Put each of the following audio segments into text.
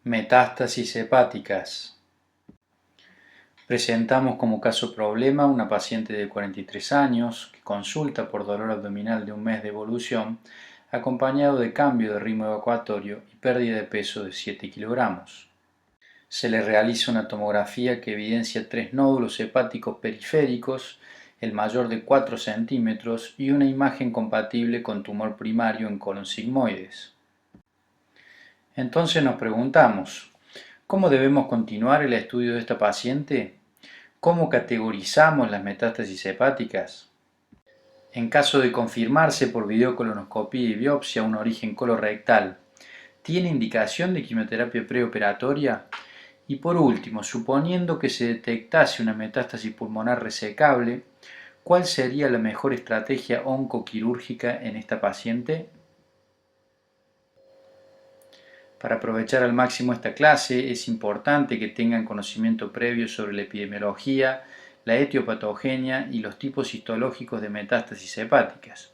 Metástasis hepáticas. Presentamos como caso problema una paciente de 43 años que consulta por dolor abdominal de un mes de evolución, acompañado de cambio de ritmo evacuatorio y pérdida de peso de 7 kilogramos. Se le realiza una tomografía que evidencia 3 nódulos hepáticos periféricos, el mayor de 4 centímetros y una imagen compatible con tumor primario en colon sigmoides. Entonces nos preguntamos, ¿cómo debemos continuar el estudio de esta paciente? ¿Cómo categorizamos las metástasis hepáticas? En caso de confirmarse por videocolonoscopia y biopsia un origen colorectal, ¿tiene indicación de quimioterapia preoperatoria? Y por último, suponiendo que se detectase una metástasis pulmonar resecable, ¿cuál sería la mejor estrategia oncoquirúrgica en esta paciente? Para aprovechar al máximo esta clase es importante que tengan conocimiento previo sobre la epidemiología, la etiopatogenia y los tipos histológicos de metástasis hepáticas.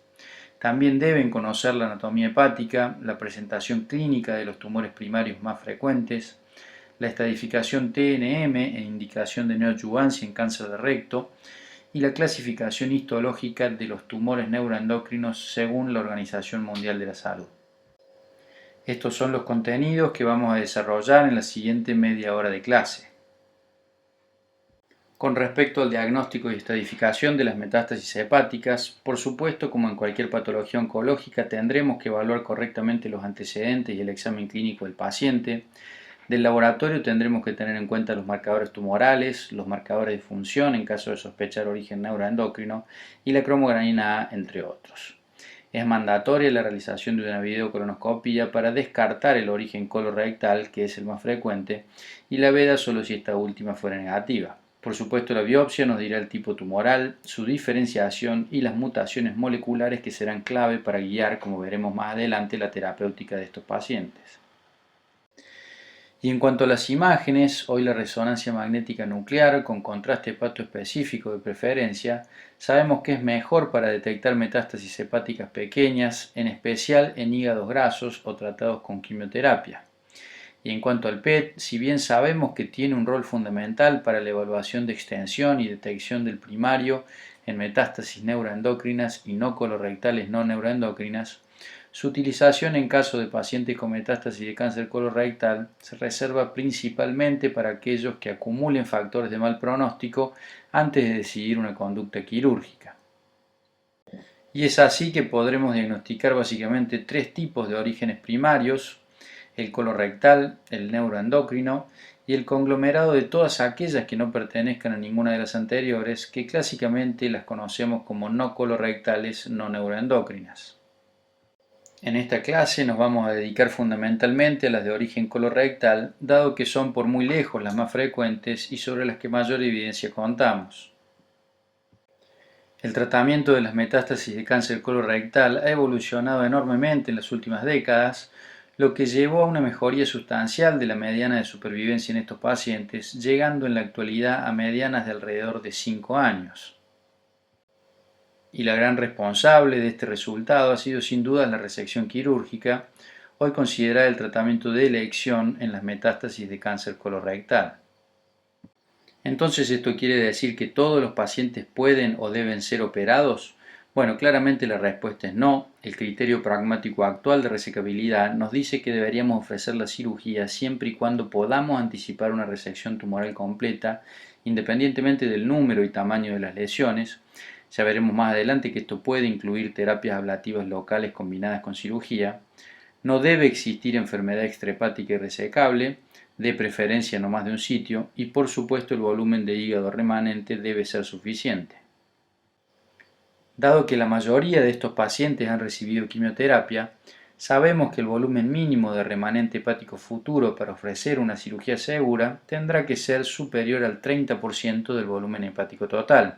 También deben conocer la anatomía hepática, la presentación clínica de los tumores primarios más frecuentes, la estadificación TNM en indicación de neoadjuvancia en cáncer de recto y la clasificación histológica de los tumores neuroendocrinos según la Organización Mundial de la Salud. Estos son los contenidos que vamos a desarrollar en la siguiente media hora de clase. Con respecto al diagnóstico y estadificación de las metástasis hepáticas, por supuesto, como en cualquier patología oncológica, tendremos que evaluar correctamente los antecedentes y el examen clínico del paciente. Del laboratorio tendremos que tener en cuenta los marcadores tumorales, los marcadores de función en caso de sospechar origen neuroendocrino y la cromogranina A, entre otros. Es mandatoria la realización de una videocolonoscopia para descartar el origen colorectal, que es el más frecuente, y la veda solo si esta última fuera negativa. Por supuesto, la biopsia nos dirá el tipo tumoral, su diferenciación y las mutaciones moleculares que serán clave para guiar, como veremos más adelante, la terapéutica de estos pacientes. Y en cuanto a las imágenes, hoy la resonancia magnética nuclear con contraste hepatoespecífico de preferencia, sabemos que es mejor para detectar metástasis hepáticas pequeñas, en especial en hígados grasos o tratados con quimioterapia. Y en cuanto al PET, si bien sabemos que tiene un rol fundamental para la evaluación de extensión y detección del primario en metástasis neuroendocrinas y no colorectales no neuroendocrinas, su utilización en caso de pacientes con metástasis de cáncer colorectal se reserva principalmente para aquellos que acumulen factores de mal pronóstico antes de decidir una conducta quirúrgica. Y es así que podremos diagnosticar básicamente 3 tipos de orígenes primarios: el colorectal, el neuroendocrino y el conglomerado de todas aquellas que no pertenezcan a ninguna de las anteriores, que clásicamente las conocemos como no colorectales no neuroendocrinas. En esta clase nos vamos a dedicar fundamentalmente a las de origen colorectal, dado que son por muy lejos las más frecuentes y sobre las que mayor evidencia contamos. El tratamiento de las metástasis de cáncer colorectal ha evolucionado enormemente en las últimas décadas, lo que llevó a una mejoría sustancial de la mediana de supervivencia en estos pacientes, llegando en la actualidad a medianas de alrededor de 5 años. Y la gran responsable de este resultado ha sido sin duda la resección quirúrgica, hoy considerada el tratamiento de elección en las metástasis de cáncer colorectal. Entonces, ¿esto quiere decir que todos los pacientes pueden o deben ser operados? Bueno, claramente la respuesta es no. El criterio pragmático actual de resecabilidad nos dice que deberíamos ofrecer la cirugía siempre y cuando podamos anticipar una resección tumoral completa, independientemente del número y tamaño de las lesiones. Ya veremos más adelante que esto puede incluir terapias ablativas locales combinadas con cirugía. No debe existir enfermedad extrahepática irresecable, de preferencia no más de un sitio, y por supuesto el volumen de hígado remanente debe ser suficiente. Dado que la mayoría de estos pacientes han recibido quimioterapia, sabemos que el volumen mínimo de remanente hepático futuro para ofrecer una cirugía segura tendrá que ser superior al 30% del volumen hepático total.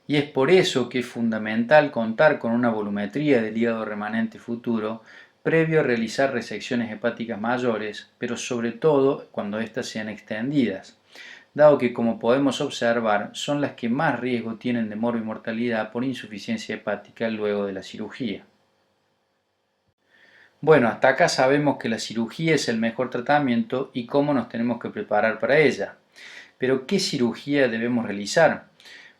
Y es por eso que es fundamental contar con una volumetría del hígado remanente futuro previo a realizar resecciones hepáticas mayores, pero sobre todo cuando éstas sean extendidas, dado que, como podemos observar, son las que más riesgo tienen de mortalidad por insuficiencia hepática luego de la cirugía. Bueno, hasta acá sabemos que la cirugía es el mejor tratamiento y cómo nos tenemos que preparar para ella. Pero, ¿qué cirugía debemos realizar?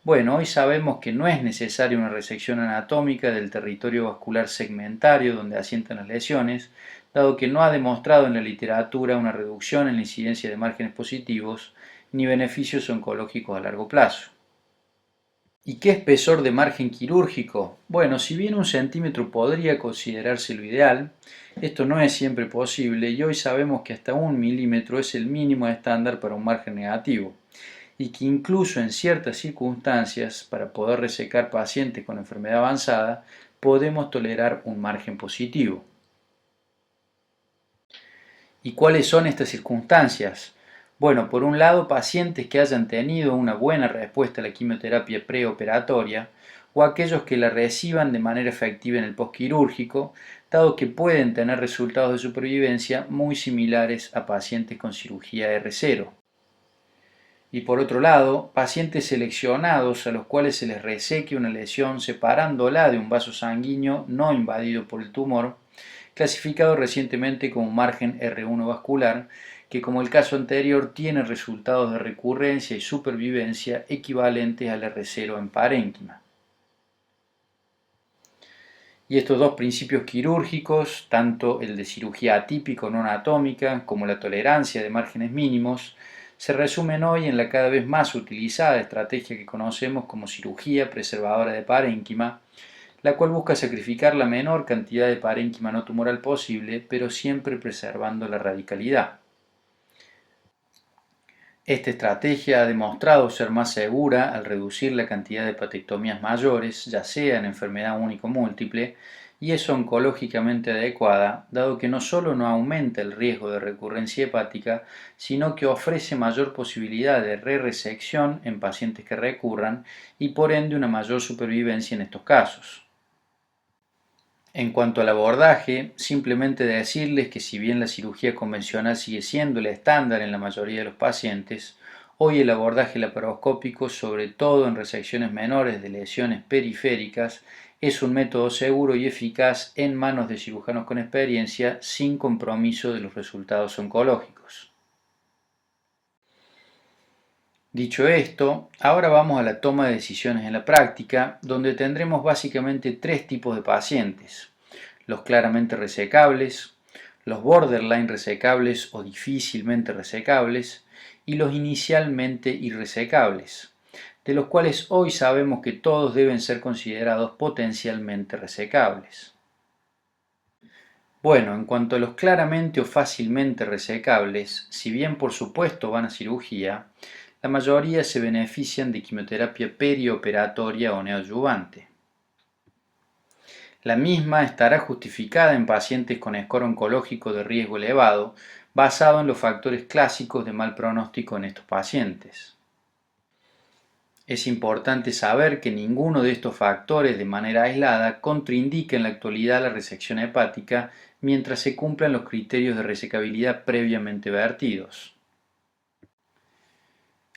Bueno, hoy sabemos que no es necesaria una resección anatómica del territorio vascular segmentario donde asientan las lesiones, dado que no ha demostrado en la literatura una reducción en la incidencia de márgenes positivos ni beneficios oncológicos a largo plazo. ¿Y qué espesor de margen quirúrgico? Bueno, si bien 1 centímetro podría considerarse lo ideal, esto no es siempre posible y hoy sabemos que hasta 1 milímetro es el mínimo estándar para un margen negativo y que incluso en ciertas circunstancias, para poder resecar pacientes con enfermedad avanzada, podemos tolerar un margen positivo. ¿Y cuáles son estas circunstancias? Bueno, por un lado, pacientes que hayan tenido una buena respuesta a la quimioterapia preoperatoria o aquellos que la reciban de manera efectiva en el postquirúrgico, dado que pueden tener resultados de supervivencia muy similares a pacientes con cirugía R0. Y por otro lado, pacientes seleccionados a los cuales se les reseque una lesión separándola de un vaso sanguíneo no invadido por el tumor, clasificado recientemente como margen R1 vascular, que como el caso anterior tiene resultados de recurrencia y supervivencia equivalentes al R0 en parénquima. Y estos dos principios quirúrgicos, tanto el de cirugía atípica o no anatómica como la tolerancia de márgenes mínimos, se resumen hoy en la cada vez más utilizada estrategia que conocemos como cirugía preservadora de parénquima, la cual busca sacrificar la menor cantidad de parénquima no tumoral posible, pero siempre preservando la radicalidad. Esta estrategia ha demostrado ser más segura al reducir la cantidad de hepatectomías mayores, ya sea en enfermedad único-múltiple, y es oncológicamente adecuada, dado que no solo no aumenta el riesgo de recurrencia hepática, sino que ofrece mayor posibilidad de re-resección en pacientes que recurran y por ende una mayor supervivencia en estos casos. En cuanto al abordaje, simplemente decirles que si bien la cirugía convencional sigue siendo el estándar en la mayoría de los pacientes, hoy el abordaje laparoscópico, sobre todo en resecciones menores de lesiones periféricas, es un método seguro y eficaz en manos de cirujanos con experiencia sin compromiso de los resultados oncológicos. Dicho esto, ahora vamos a la toma de decisiones en la práctica, donde tendremos básicamente 3 tipos de pacientes: los claramente resecables, los borderline resecables o difícilmente resecables y los inicialmente irresecables, de los cuales hoy sabemos que todos deben ser considerados potencialmente resecables. Bueno, en cuanto a los claramente o fácilmente resecables, si bien por supuesto van a cirugía, la mayoría se benefician de quimioterapia perioperatoria o neoadyuvante. La misma estará justificada en pacientes con score oncológico de riesgo elevado, basado en los factores clásicos de mal pronóstico en estos pacientes. Es importante saber que ninguno de estos factores de manera aislada contraindica en la actualidad la resección hepática mientras se cumplan los criterios de resecabilidad previamente vertidos.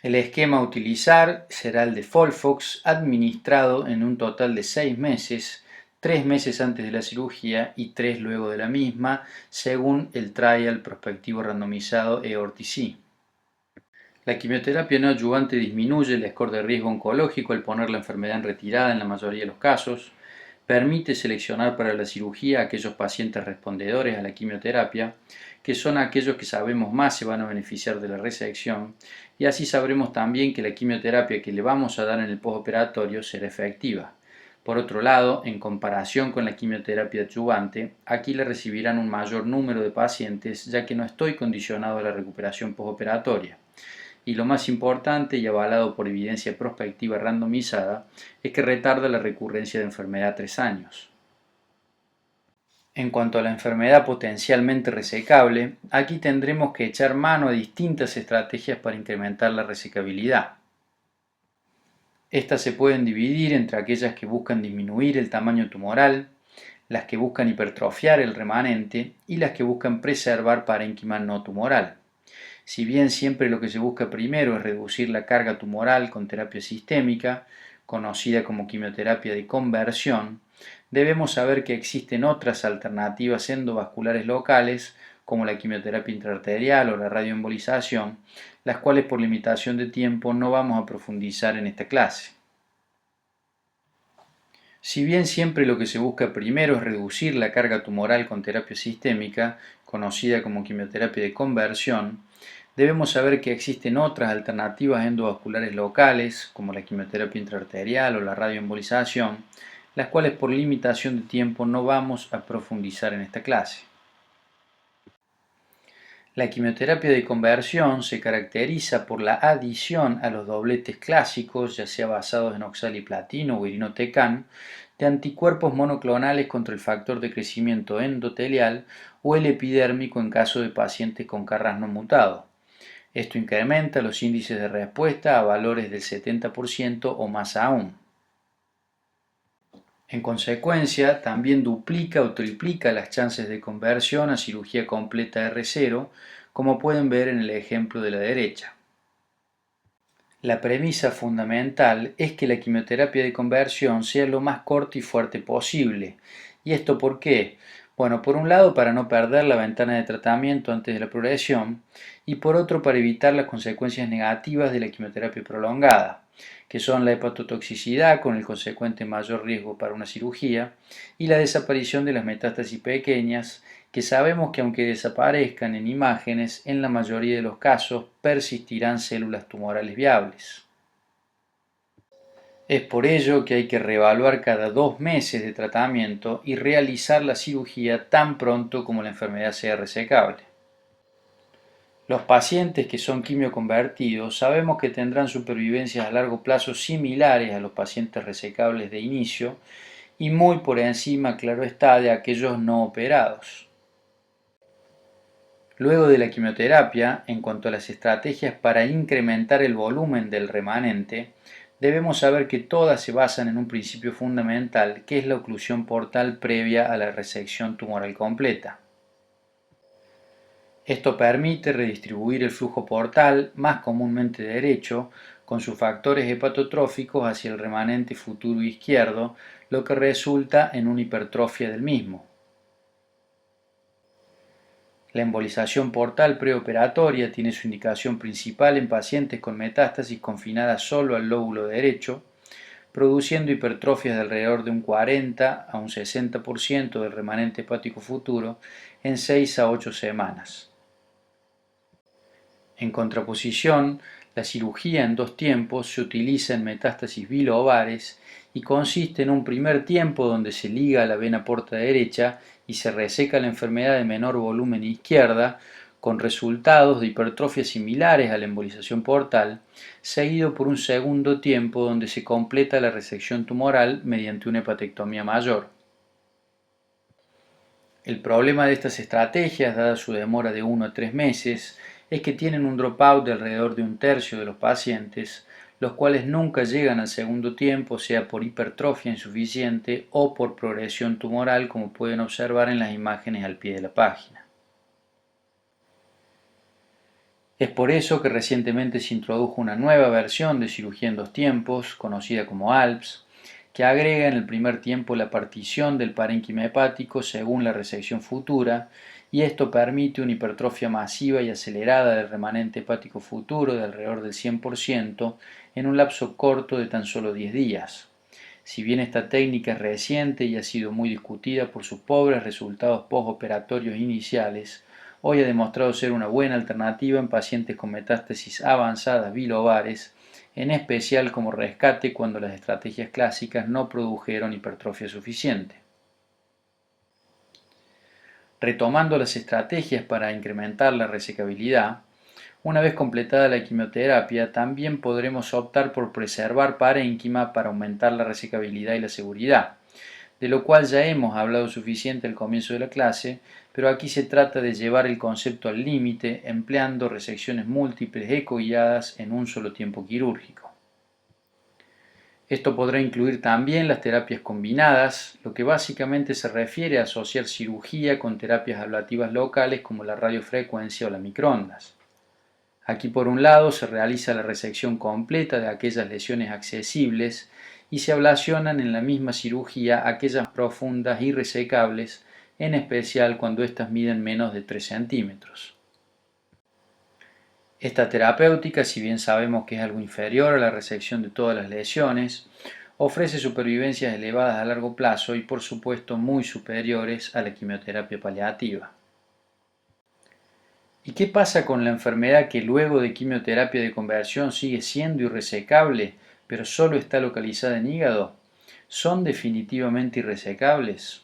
El esquema a utilizar será el de FOLFOX, administrado en un total de 6 meses, 3 meses antes de la cirugía y 3 luego de la misma, según el trial prospectivo randomizado EORTC. La quimioterapia no adyuvante disminuye el score de riesgo oncológico al poner la enfermedad en retirada en la mayoría de los casos, permite seleccionar para la cirugía a aquellos pacientes respondedores a la quimioterapia, que son aquellos que sabemos más se van a beneficiar de la resección, y así sabremos también que la quimioterapia que le vamos a dar en el postoperatorio será efectiva. Por otro lado, en comparación con la quimioterapia adyuvante, aquí la recibirán un mayor número de pacientes, ya que no estoy condicionado a la recuperación postoperatoria. Y lo más importante y avalado por evidencia prospectiva randomizada es que retarda la recurrencia de enfermedad a 3 años. En cuanto a la enfermedad potencialmente resecable, aquí tendremos que echar mano a distintas estrategias para incrementar la resecabilidad. Estas se pueden dividir entre aquellas que buscan disminuir el tamaño tumoral, las que buscan hipertrofiar el remanente y las que buscan preservar parénquima no tumoral. Si bien siempre lo que se busca primero es reducir la carga tumoral con terapia sistémica, conocida como quimioterapia de conversión, debemos saber que existen otras alternativas endovasculares locales, como la quimioterapia intraarterial o la radioembolización, las cuales por limitación de tiempo no vamos a profundizar en esta clase. Si bien siempre lo que se busca primero es reducir la carga tumoral con terapia sistémica, conocida como quimioterapia de conversión, debemos saber que existen otras alternativas endovasculares locales, como la quimioterapia intraarterial o la radioembolización, las cuales por limitación de tiempo no vamos a profundizar en esta clase. La quimioterapia de conversión se caracteriza por la adición a los dobletes clásicos, ya sea basados en oxaliplatino o irinotecan, de anticuerpos monoclonales contra el factor de crecimiento endotelial o el epidérmico en caso de pacientes con Carras no mutado. Esto incrementa los índices de respuesta a valores del 70% o más aún. En consecuencia, también duplica o triplica las chances de conversión a cirugía completa R0, como pueden ver en el ejemplo de la derecha. La premisa fundamental es que la quimioterapia de conversión sea lo más corta y fuerte posible. ¿Y esto por qué? Bueno, por un lado para no perder la ventana de tratamiento antes de la progresión y por otro para evitar las consecuencias negativas de la quimioterapia prolongada, que son la hepatotoxicidad con el consecuente mayor riesgo para una cirugía y la desaparición de las metástasis pequeñas, que sabemos que aunque desaparezcan en imágenes, en la mayoría de los casos persistirán células tumorales viables. Es por ello que hay que reevaluar cada 2 meses de tratamiento y realizar la cirugía tan pronto como la enfermedad sea resecable. Los pacientes que son quimioconvertidos sabemos que tendrán supervivencias a largo plazo similares a los pacientes resecables de inicio y muy por encima, claro está, de aquellos no operados. Luego de la quimioterapia, en cuanto a las estrategias para incrementar el volumen del remanente, debemos saber que todas se basan en un principio fundamental, que es la oclusión portal previa a la resección tumoral completa. Esto permite redistribuir el flujo portal, más comúnmente derecho, con sus factores hepatotróficos hacia el remanente futuro izquierdo, lo que resulta en una hipertrofia del mismo. La embolización portal preoperatoria tiene su indicación principal en pacientes con metástasis confinadas solo al lóbulo derecho, produciendo hipertrofias de alrededor de un 40 a un 60% del remanente hepático futuro en 6 a 8 semanas. En contraposición, la cirugía en 2 tiempos se utiliza en metástasis bilobares y consiste en un primer tiempo donde se liga la vena porta derecha y se reseca la enfermedad de menor volumen izquierda, con resultados de hipertrofia similares a la embolización portal, seguido por un segundo tiempo donde se completa la resección tumoral mediante una hepatectomía mayor. El problema de estas estrategias, dada su demora de 1 a 3 meses, es que tienen un dropout de alrededor de un tercio de los pacientes, los cuales nunca llegan al segundo tiempo, sea por hipertrofia insuficiente o por progresión tumoral, como pueden observar en las imágenes al pie de la página. Es por eso que recientemente se introdujo una nueva versión de cirugía en 2 tiempos, conocida como ALPS, que agrega en el primer tiempo la partición del parénquima hepático según la resección futura, y esto permite una hipertrofia masiva y acelerada del remanente hepático futuro de alrededor del 100% en un lapso corto de tan solo 10 días. Si bien esta técnica es reciente y ha sido muy discutida por sus pobres resultados postoperatorios iniciales, hoy ha demostrado ser una buena alternativa en pacientes con metástasis avanzadas bilobares, en especial como rescate cuando las estrategias clásicas no produjeron hipertrofia suficiente. Retomando las estrategias para incrementar la resecabilidad, una vez completada la quimioterapia, también podremos optar por preservar parénquima para aumentar la resecabilidad y la seguridad, de lo cual ya hemos hablado suficiente al comienzo de la clase, pero aquí se trata de llevar el concepto al límite empleando resecciones múltiples ecoguiadas en un solo tiempo quirúrgico. Esto podrá incluir también las terapias combinadas, lo que básicamente se refiere a asociar cirugía con terapias ablativas locales como la radiofrecuencia o las microondas. Aquí por un lado se realiza la resección completa de aquellas lesiones accesibles y se ablacionan en la misma cirugía aquellas profundas y resecables, en especial cuando éstas miden menos de 3 centímetros. Esta terapéutica, si bien sabemos que es algo inferior a la resección de todas las lesiones, ofrece supervivencias elevadas a largo plazo y por supuesto muy superiores a la quimioterapia paliativa. ¿Y qué pasa con la enfermedad que luego de quimioterapia de conversión sigue siendo irresecable, pero solo está localizada en hígado? ¿Son definitivamente irresecables?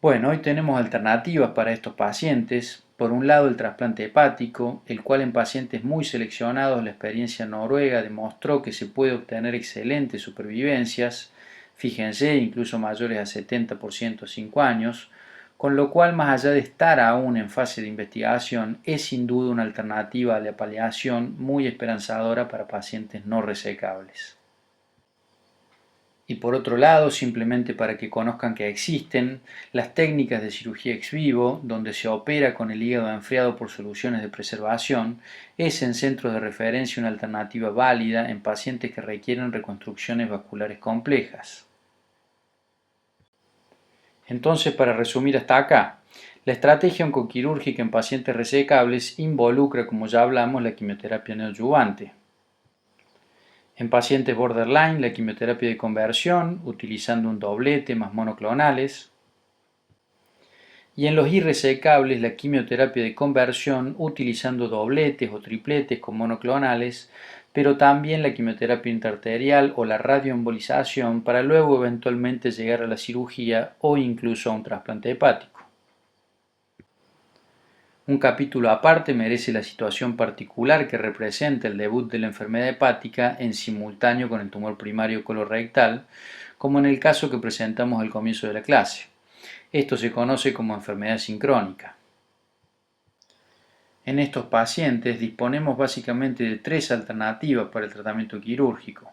Bueno, hoy tenemos alternativas para estos pacientes. Por un lado, el trasplante hepático, el cual en pacientes muy seleccionados la experiencia noruega demostró que se puede obtener excelentes supervivencias, fíjense, incluso mayores a 70% a 5 años, con lo cual, más allá de estar aún en fase de investigación, es sin duda una alternativa a la paliación muy esperanzadora para pacientes no resecables. Y por otro lado, simplemente para que conozcan que existen las técnicas de cirugía ex vivo, donde se opera con el hígado enfriado por soluciones de preservación, es en centros de referencia una alternativa válida en pacientes que requieren reconstrucciones vasculares complejas. Entonces, para resumir hasta acá, la estrategia oncoquirúrgica en pacientes resecables involucra, como ya hablamos, la quimioterapia neoadyuvante. En pacientes borderline, la quimioterapia de conversión, utilizando un doblete más monoclonales. Y en los irresecables, la quimioterapia de conversión, utilizando dobletes o tripletes con monoclonales, pero también la quimioterapia intraarterial o la radioembolización para luego eventualmente llegar a la cirugía o incluso a un trasplante hepático. Un capítulo aparte merece la situación particular que representa el debut de la enfermedad hepática en simultáneo con el tumor primario colorectal, como en el caso que presentamos al comienzo de la clase. Esto se conoce como enfermedad sincrónica. En estos pacientes disponemos básicamente de 3 alternativas para el tratamiento quirúrgico.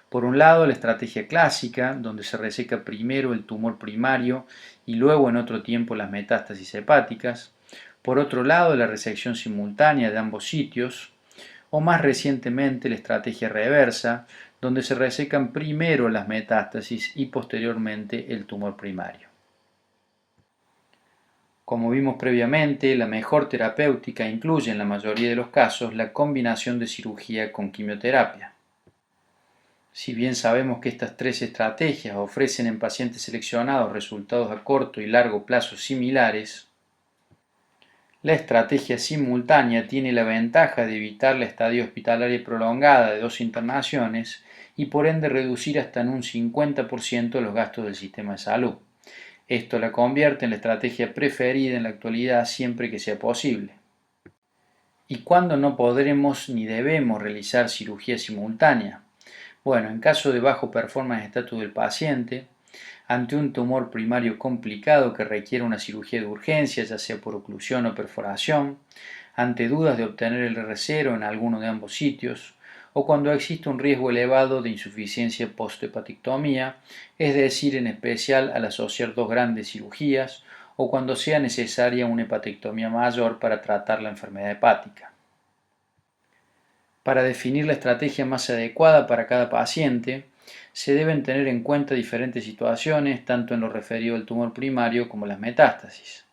Por un lado, la estrategia clásica, donde se reseca primero el tumor primario y luego en otro tiempo las metástasis hepáticas. Por otro lado, la resección simultánea de ambos sitios, o más recientemente la estrategia reversa, donde se resecan primero las metástasis y posteriormente el tumor primario. Como vimos previamente, la mejor terapéutica incluye en la mayoría de los casos la combinación de cirugía con quimioterapia. Si bien sabemos que estas 3 estrategias ofrecen en pacientes seleccionados resultados a corto y largo plazo similares, la estrategia simultánea tiene la ventaja de evitar la estadía hospitalaria prolongada de 2 internaciones y por ende reducir hasta en un 50% los gastos del sistema de salud. Esto la convierte en la estrategia preferida en la actualidad siempre que sea posible. ¿Y cuándo no podremos ni debemos realizar cirugía simultánea? Bueno, en caso de bajo performance estatus del paciente, ante un tumor primario complicado que requiere una cirugía de urgencia, ya sea por oclusión o perforación, ante dudas de obtener el R0 en alguno de ambos sitios, o cuando existe un riesgo elevado de insuficiencia post-hepatectomía, es decir, en especial al asociar 2 grandes cirugías, o cuando sea necesaria una hepatectomía mayor para tratar la enfermedad hepática. Para definir la estrategia más adecuada para cada paciente, se deben tener en cuenta diferentes situaciones, tanto en lo referido al tumor primario como las metástasis.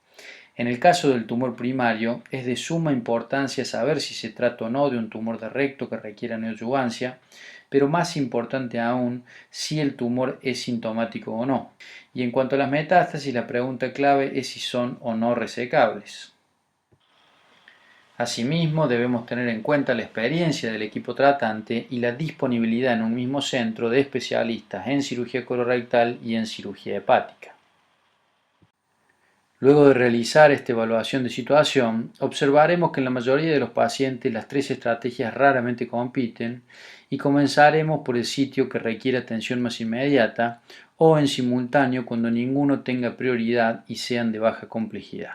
En el caso del tumor primario, es de suma importancia saber si se trata o no de un tumor de recto que requiera neoadyuvancia, pero más importante aún, si el tumor es sintomático o no. Y en cuanto a las metástasis, la pregunta clave es si son o no resecables. Asimismo, debemos tener en cuenta la experiencia del equipo tratante y la disponibilidad en un mismo centro de especialistas en cirugía colorectal y en cirugía hepática. Luego de realizar esta evaluación de situación, observaremos que en la mayoría de los pacientes las 3 estrategias raramente compiten y comenzaremos por el sitio que requiere atención más inmediata o en simultáneo cuando ninguno tenga prioridad y sean de baja complejidad.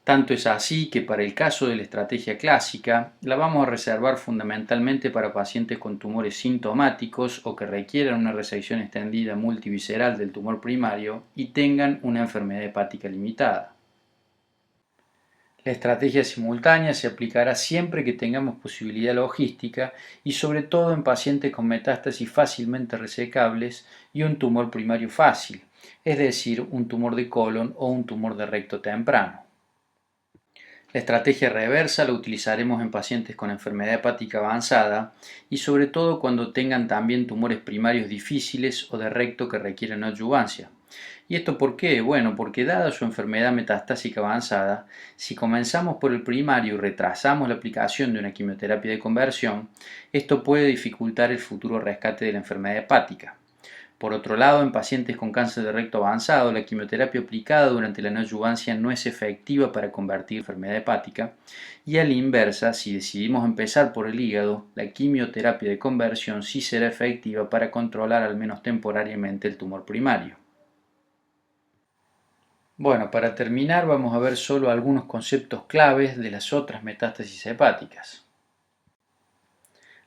Tanto es así que para el caso de la estrategia clásica, la vamos a reservar fundamentalmente para pacientes con tumores sintomáticos o que requieran una resección extendida multivisceral del tumor primario y tengan una enfermedad hepática limitada. La estrategia simultánea se aplicará siempre que tengamos posibilidad logística y sobre todo en pacientes con metástasis fácilmente resecables y un tumor primario fácil, es decir, un tumor de colon o un tumor de recto temprano. La estrategia reversa la utilizaremos en pacientes con enfermedad hepática avanzada y sobre todo cuando tengan también tumores primarios difíciles o de recto que requieren adyuvancia. ¿Y esto por qué? Bueno, porque dada su enfermedad metastásica avanzada, si comenzamos por el primario y retrasamos la aplicación de una quimioterapia de conversión, esto puede dificultar el futuro rescate de la enfermedad hepática. Por otro lado, en pacientes con cáncer de recto avanzado, la quimioterapia aplicada durante la neoadyuvancia no es efectiva para convertir enfermedad hepática, y a la inversa, si decidimos empezar por el hígado, la quimioterapia de conversión sí será efectiva para controlar al menos temporariamente el tumor primario. Bueno, para terminar vamos a ver solo algunos conceptos claves de las otras metástasis hepáticas.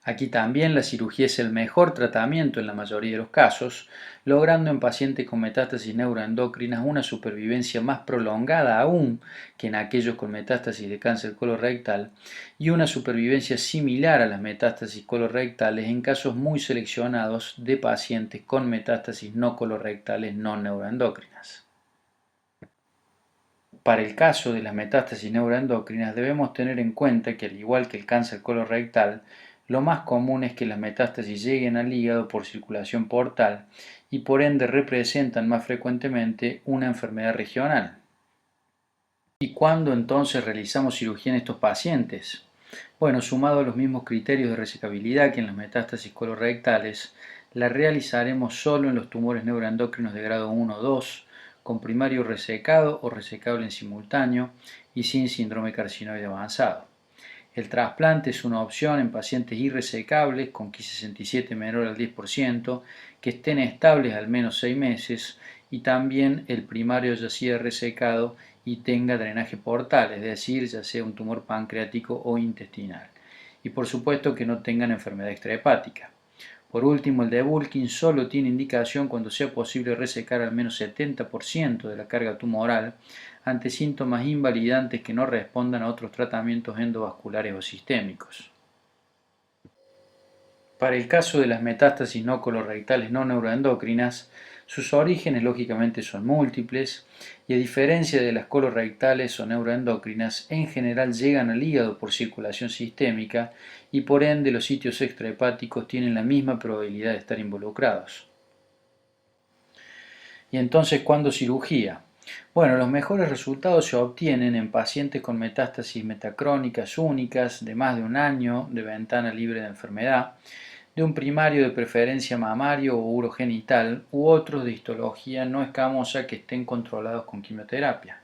Aquí también la cirugía es el mejor tratamiento en la mayoría de los casos, logrando en pacientes con metástasis neuroendocrinas una supervivencia más prolongada aún que en aquellos con metástasis de cáncer colorectal y una supervivencia similar a las metástasis colorectales en casos muy seleccionados de pacientes con metástasis no colorectales no neuroendocrinas. Para el caso de las metástasis neuroendocrinas debemos tener en cuenta que al igual que el cáncer colorectal, lo más común es que las metástasis lleguen al hígado por circulación portal y por ende representan más frecuentemente una enfermedad regional. ¿Y cuándo entonces realizamos cirugía en estos pacientes? Bueno, sumado a los mismos criterios de resecabilidad que en las metástasis colorectales, la realizaremos solo en los tumores neuroendocrinos de grado 1 o 2, con primario resecado o resecable en simultáneo y sin síndrome carcinoide avanzado. El trasplante es una opción en pacientes irresecables con Ki67 menor al 10%, que estén estables al menos 6 meses y también el primario ya sea resecado y tenga drenaje portal, es decir, ya sea un tumor pancreático o intestinal. Y por supuesto que no tengan enfermedad extrahepática. Por último, el debulking solo tiene indicación cuando sea posible resecar al menos 70% de la carga tumoral ante síntomas invalidantes que no respondan a otros tratamientos endovasculares o sistémicos. Para el caso de las metástasis no colorectales no neuroendocrinas, sus orígenes lógicamente son múltiples y a diferencia de las colorectales o neuroendocrinas, en general llegan al hígado por circulación sistémica y por ende los sitios extrahepáticos tienen la misma probabilidad de estar involucrados. ¿Y entonces cuándo cirugía? Bueno, los mejores resultados se obtienen en pacientes con metástasis metacrónicas únicas de más de un año de ventana libre de enfermedad, de un primario de preferencia mamario o urogenital u otros de histología no escamosa que estén controlados con quimioterapia.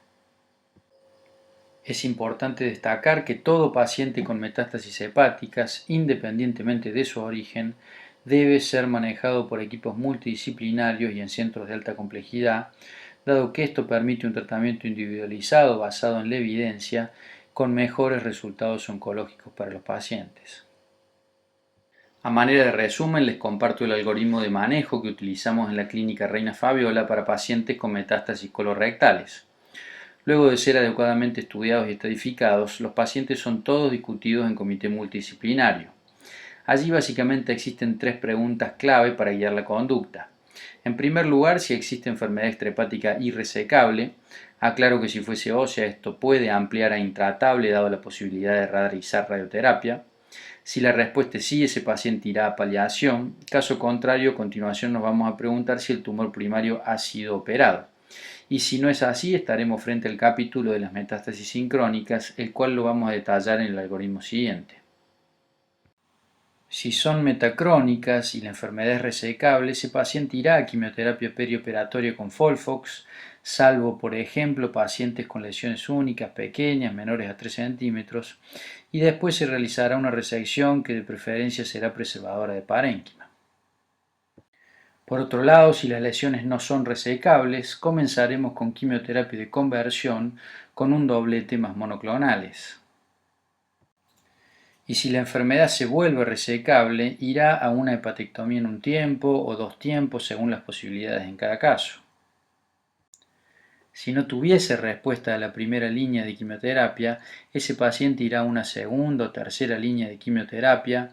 Es importante destacar que todo paciente con metástasis hepáticas, independientemente de su origen, debe ser manejado por equipos multidisciplinarios y en centros de alta complejidad, dado que esto permite un tratamiento individualizado basado en la evidencia con mejores resultados oncológicos para los pacientes. A manera de resumen, les comparto el algoritmo de manejo que utilizamos en la clínica Reina Fabiola para pacientes con metástasis colorectales. Luego de ser adecuadamente estudiados y estadificados, los pacientes son todos discutidos en comité multidisciplinario. Allí básicamente existen 3 preguntas clave para guiar la conducta. En primer lugar, si existe enfermedad extrahepática irresecable. Aclaro que si fuese ósea esto puede ampliar a intratable dado la posibilidad de realizar radioterapia. Si la respuesta es sí, ese paciente irá a paliación. Caso contrario, a continuación nos vamos a preguntar si el tumor primario ha sido operado. Y si no es así, estaremos frente al capítulo de las metástasis sincrónicas, el cual lo vamos a detallar en el algoritmo siguiente. Si son metacrónicas y la enfermedad es resecable, ese paciente irá a quimioterapia perioperatoria con Folfox, salvo por ejemplo pacientes con lesiones únicas, pequeñas, menores a 3 centímetros, y después se realizará una resección que de preferencia será preservadora de parénquima. Por otro lado, si las lesiones no son resecables, comenzaremos con quimioterapia de conversión con un doblete más monoclonales. Y si la enfermedad se vuelve resecable, irá a una hepatectomía en un tiempo o 2 tiempos según las posibilidades en cada caso. Si no tuviese respuesta a la primera línea de quimioterapia, ese paciente irá a una segunda o tercera línea de quimioterapia,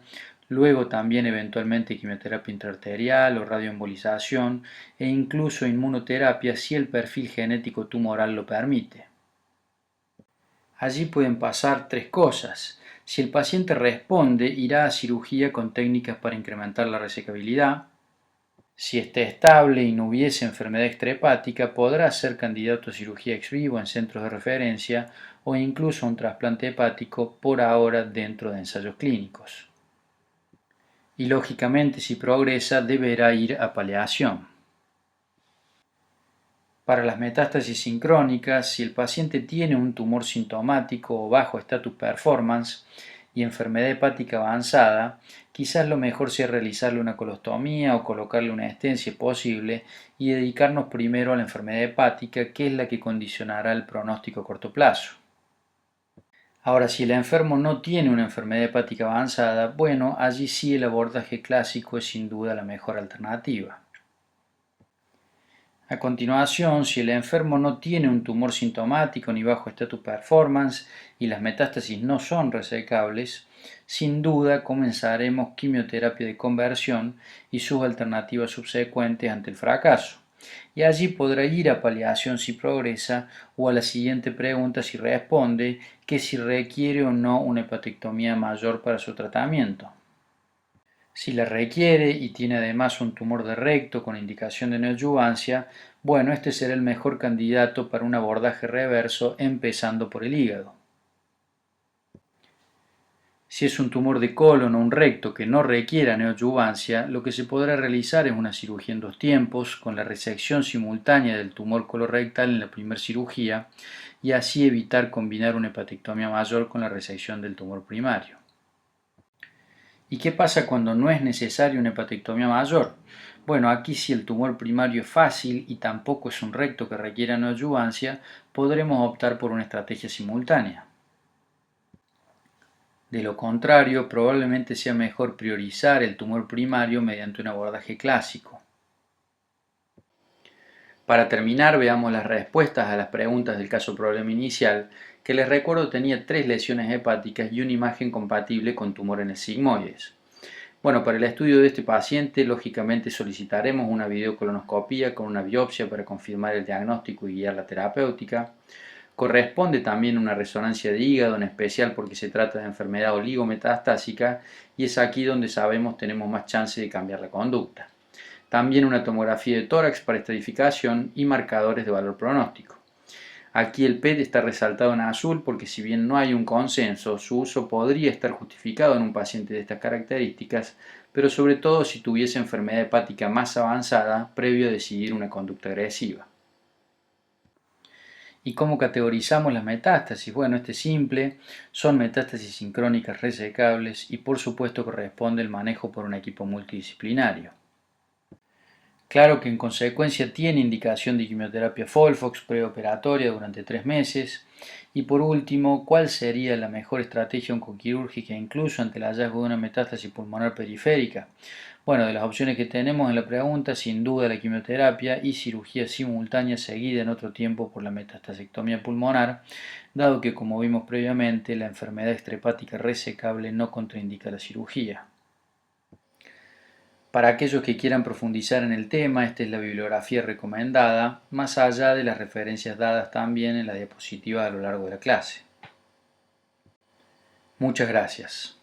luego también eventualmente quimioterapia intraarterial o radioembolización e incluso inmunoterapia si el perfil genético tumoral lo permite. Allí pueden pasar tres cosas. Si el paciente responde, irá a cirugía con técnicas para incrementar la resecabilidad. Si está estable y no hubiese enfermedad extrahepática, podrá ser candidato a cirugía ex vivo en centros de referencia o incluso a un trasplante hepático por ahora dentro de ensayos clínicos. Y lógicamente, si progresa, deberá ir a paliación. Para las metástasis sincrónicas, si el paciente tiene un tumor sintomático o bajo status performance y enfermedad hepática avanzada, quizás lo mejor sea realizarle una colostomía o colocarle una stent si es posible y dedicarnos primero a la enfermedad hepática, que es la que condicionará el pronóstico a corto plazo. Ahora, si el enfermo no tiene una enfermedad hepática avanzada, bueno, allí sí el abordaje clásico es sin duda la mejor alternativa. A continuación, si el enfermo no tiene un tumor sintomático ni bajo status performance y las metástasis no son resecables, sin duda comenzaremos quimioterapia de conversión y sus alternativas subsecuentes ante el fracaso. Y allí podrá ir a paliación si progresa o a la siguiente pregunta si responde, que si requiere o no una hepatectomía mayor para su tratamiento. Si la requiere y tiene además un tumor de recto con indicación de neoadyuvancia, bueno, este será el mejor candidato para un abordaje reverso empezando por el hígado. Si es un tumor de colon o un recto que no requiera neoadyuvancia, lo que se podrá realizar es una cirugía en dos tiempos, con la resección simultánea del tumor colorectal en la primera cirugía, y así evitar combinar una hepatectomía mayor con la resección del tumor primario. ¿Y qué pasa cuando no es necesaria una hepatectomía mayor? Bueno, aquí si el tumor primario es fácil y tampoco es un recto que requiera neoadyuvancia, podremos optar por una estrategia simultánea. De lo contrario, probablemente sea mejor priorizar el tumor primario mediante un abordaje clásico. Para terminar, veamos las respuestas a las preguntas del caso problema inicial, que les recuerdo tenía 3 lesiones hepáticas y una imagen compatible con tumor en el sigmoides. Bueno, para el estudio de este paciente, lógicamente solicitaremos una videocolonoscopía con una biopsia para confirmar el diagnóstico y guiar la terapéutica. Corresponde también una resonancia de hígado, en especial porque se trata de enfermedad oligometastásica y es aquí donde sabemos tenemos más chance de cambiar la conducta. También una tomografía de tórax para estratificación y marcadores de valor pronóstico. Aquí el PET está resaltado en azul porque si bien no hay un consenso, su uso podría estar justificado en un paciente de estas características, pero sobre todo si tuviese enfermedad hepática más avanzada previo a decidir una conducta agresiva. ¿Y cómo categorizamos las metástasis? Bueno, este es simple, son metástasis sincrónicas resecables y por supuesto corresponde el manejo por un equipo multidisciplinario. Claro que en consecuencia tiene indicación de quimioterapia FOLFOX preoperatoria durante 3 meses. Y por último, ¿cuál sería la mejor estrategia oncoquirúrgica incluso ante el hallazgo de una metástasis pulmonar periférica? Bueno, de las opciones que tenemos en la pregunta, sin duda la quimioterapia y cirugía simultánea seguida en otro tiempo por la metastasectomía pulmonar, dado que, como vimos previamente, la enfermedad extrahepática resecable no contraindica la cirugía. Para aquellos que quieran profundizar en el tema, esta es la bibliografía recomendada, más allá de las referencias dadas también en la diapositiva a lo largo de la clase. Muchas gracias.